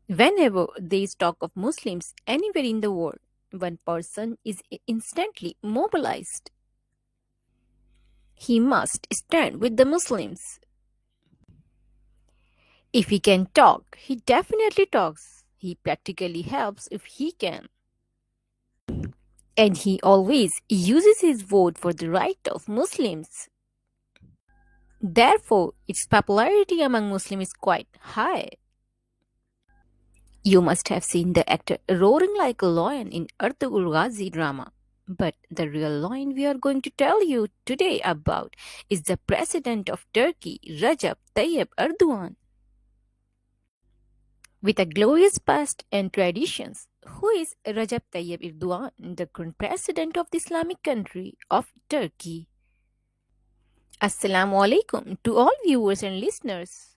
Whenever there is talk of Muslims anywhere in the world, one person is instantly mobilized. He must stand with the Muslims. If he can talk, he definitely talks. He practically helps if he can. And he always uses his vote for the right of Muslims. Therefore, its popularity among Muslims is quite high. You must have seen the actor roaring like a lion in Ertugrul Ghazi drama. But the real lion we are going to tell you today about is the President of Turkey, Recep Tayyip Erdogan. With a glorious past and traditions, who is Recep Tayyip Erdogan, the current president of the Islamic country of Turkey? Assalamu alaikum to all viewers and listeners.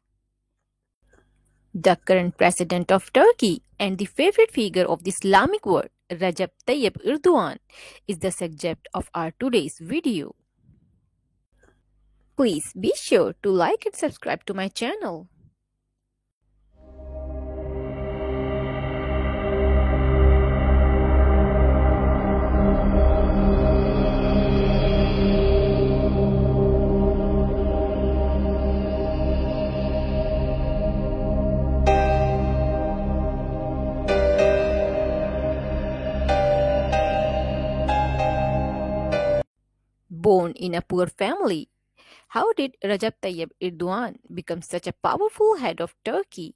The current president of Turkey and the favorite figure of the Islamic world, Recep Tayyip Erdogan, is the subject of our today's video. Please be sure to like and subscribe to my channel. Born in a poor family, how did Recep Tayyip Erdogan become such a powerful head of Turkey?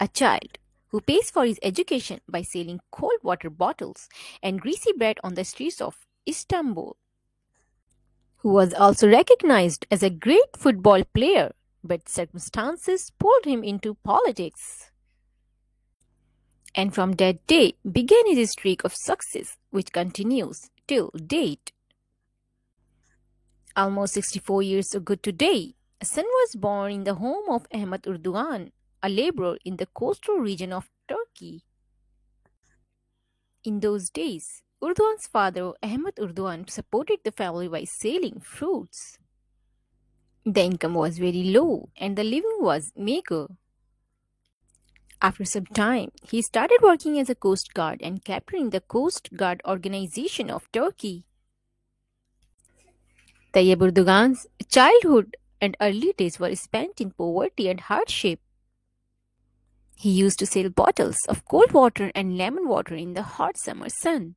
A child who pays for his education by selling cold water bottles and greasy bread on the streets of Istanbul, who was also recognized as a great football player, but circumstances pulled him into politics. And from that day began his streak of success, which continues till date. Almost 64 years ago today, a son was born in the home of Ahmet Erdogan, a laborer in the coastal region of Turkey. In those days, Erdogan's father, Ahmet Erdogan, supported the family by selling fruits. The income was very low and the living was meager. After some time, he started working as a coast guard and captaining the Coast Guard Organization of Turkey. Tayyip Erdogan's childhood and early days were spent in poverty and hardship. He used to sell bottles of cold water and lemon water in the hot summer sun.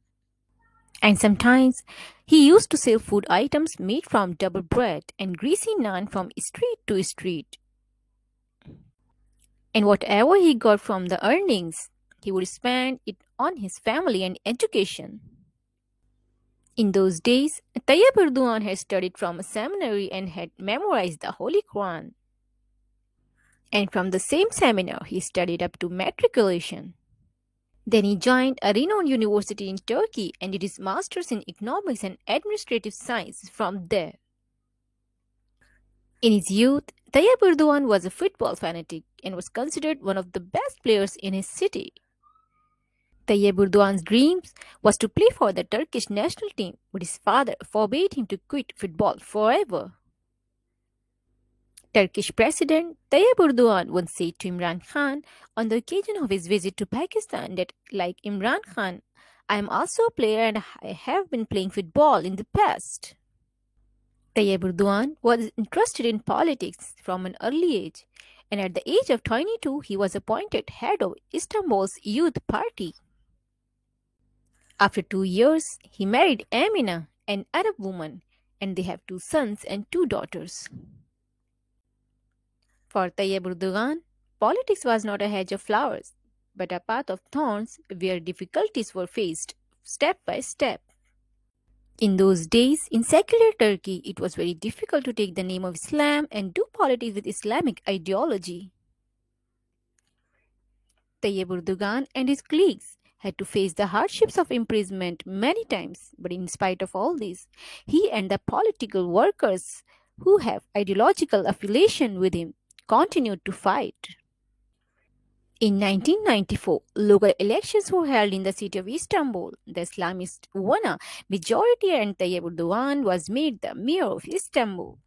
And sometimes he used to sell food items made from double bread and greasy naan from street to street. And whatever he got from the earnings, he would spend it on his family and education. In those days, Tayyip Erdogan had studied from a seminary and had memorized the Holy Quran. And from the same seminar, he studied up to matriculation. Then he joined a renowned university in Turkey and did his master's in economics and administrative science from there. In his youth, Tayyip Erdogan was a football fanatic and was considered one of the best players in his city. Tayyip Erdogan's dreams was to play for the Turkish national team, but his father forbade him to quit football forever. Turkish President Tayyip Erdogan once said to Imran Khan on the occasion of his visit to Pakistan that, like Imran Khan, I am also a player and I have been playing football in the past. Tayyip Erdogan was interested in politics from an early age, and at the age of 22, he was appointed head of Istanbul's youth party. After 2 years, he married Amina, an Arab woman, and they have 2 sons and 2 daughters. For Tayyip Erdogan, politics was not a hedge of flowers, but a path of thorns where difficulties were faced step by step. In those days, in secular Turkey, it was very difficult to take the name of Islam and do politics with Islamic ideology. Tayyip Erdogan and his colleagues had to face the hardships of imprisonment many times, but in spite of all this, he and the political workers who have ideological affiliation with him continued to fight. In 1994, local elections were held in the city of Istanbul. The Islamists won a majority and Tayyip Erdogan was made the mayor of Istanbul.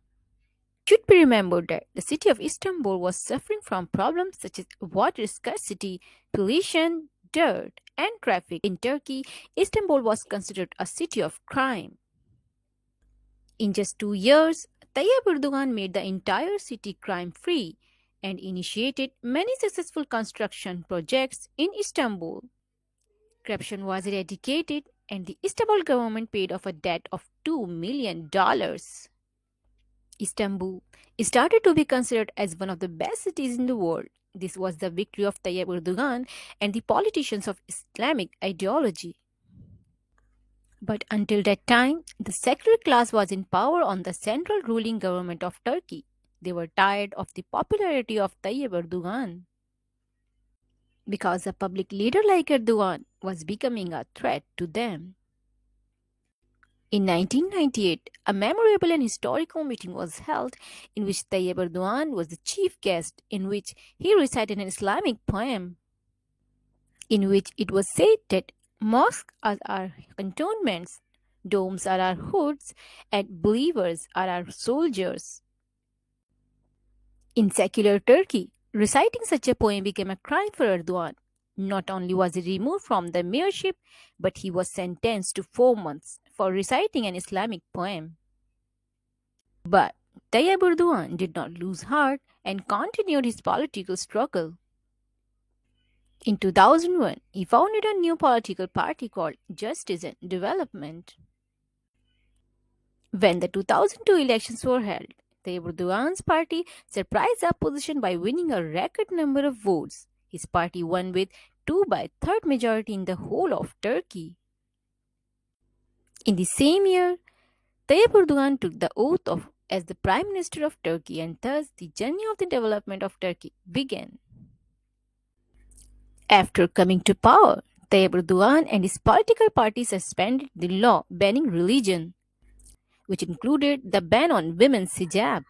Should be remembered that the city of Istanbul was suffering from problems such as water scarcity, pollution, dirt, and traffic. In Turkey, Istanbul was considered a city of crime. In just 2 years, Tayyip Erdogan made the entire city crime free and initiated many successful construction projects in Istanbul. Corruption was eradicated, and the Istanbul government paid off a debt of $2 million. Istanbul started to be considered as one of the best cities in the world. This was the victory of Tayyip Erdogan and the politicians of Islamic ideology. But until that time, the secular class was in power on the central ruling government of Turkey. They were tired of the popularity of Tayyip Erdogan because a public leader like Erdogan was becoming a threat to them. In 1998, a memorable and historical meeting was held in which Tayyip Erdogan was the chief guest, in which he recited an Islamic poem in which it was said that mosques are our cantonments, domes are our hoods, and believers are our soldiers. In secular Turkey, reciting such a poem became a crime for Erdogan. Not only was he removed from the mayorship, but he was sentenced to 4 months for reciting an Islamic poem. But Tayyip Erdogan did not lose heart and continued his political struggle. In 2001, he founded a new political party called Justice and Development. When the 2002 elections were held, Tayyip Erdogan's party surprised the opposition by winning a record number of votes. His party won with 2 by third majority in the whole of Turkey. In the same year, Tayyip Erdogan took the oath as the Prime Minister of Turkey, and thus the journey of the development of Turkey began. After coming to power, Tayyip Erdogan and his political party suspended the law banning religion, which included the ban on women's hijab.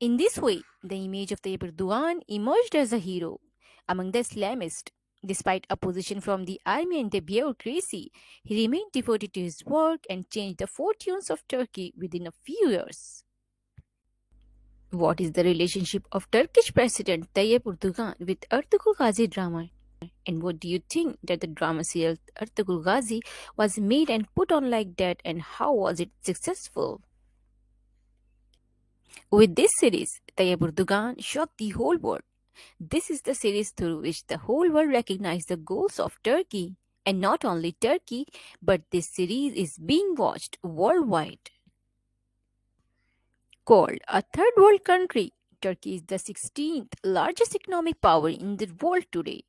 In this way, the image of Tayyip Erdogan emerged as a hero among the Islamists. Despite opposition from the army and the bureaucracy, he remained devoted to his work and changed the fortunes of Turkey within a few years. What is the relationship of Turkish President Tayyip Erdogan with Ertugrul Ghazi drama? And what do you think that the drama serial Ertugrul Ghazi was made and put on like that, and how was it successful? With this series, Tayyip Erdogan shocked the whole world. This is the series through which the whole world recognized the goals of Turkey. And not only Turkey, but this series is being watched worldwide. Called a third world country, Turkey is the 16th largest economic power in the world today.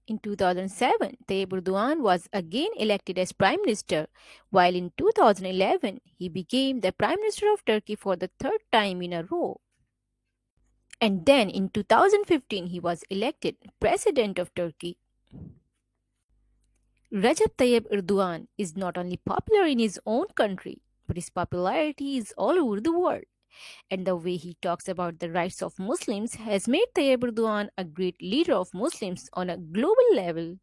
In 2007, Tayyip Erdogan was again elected as Prime Minister, while in 2011 he became the Prime Minister of Turkey for the third time in a row. And then in 2015 he was elected President of Turkey. Recep Tayyip Erdogan is not only popular in his own country, but his popularity is all over the world. And the way he talks about the rights of Muslims has made Tayyip Erdogan a great leader of Muslims on a global level.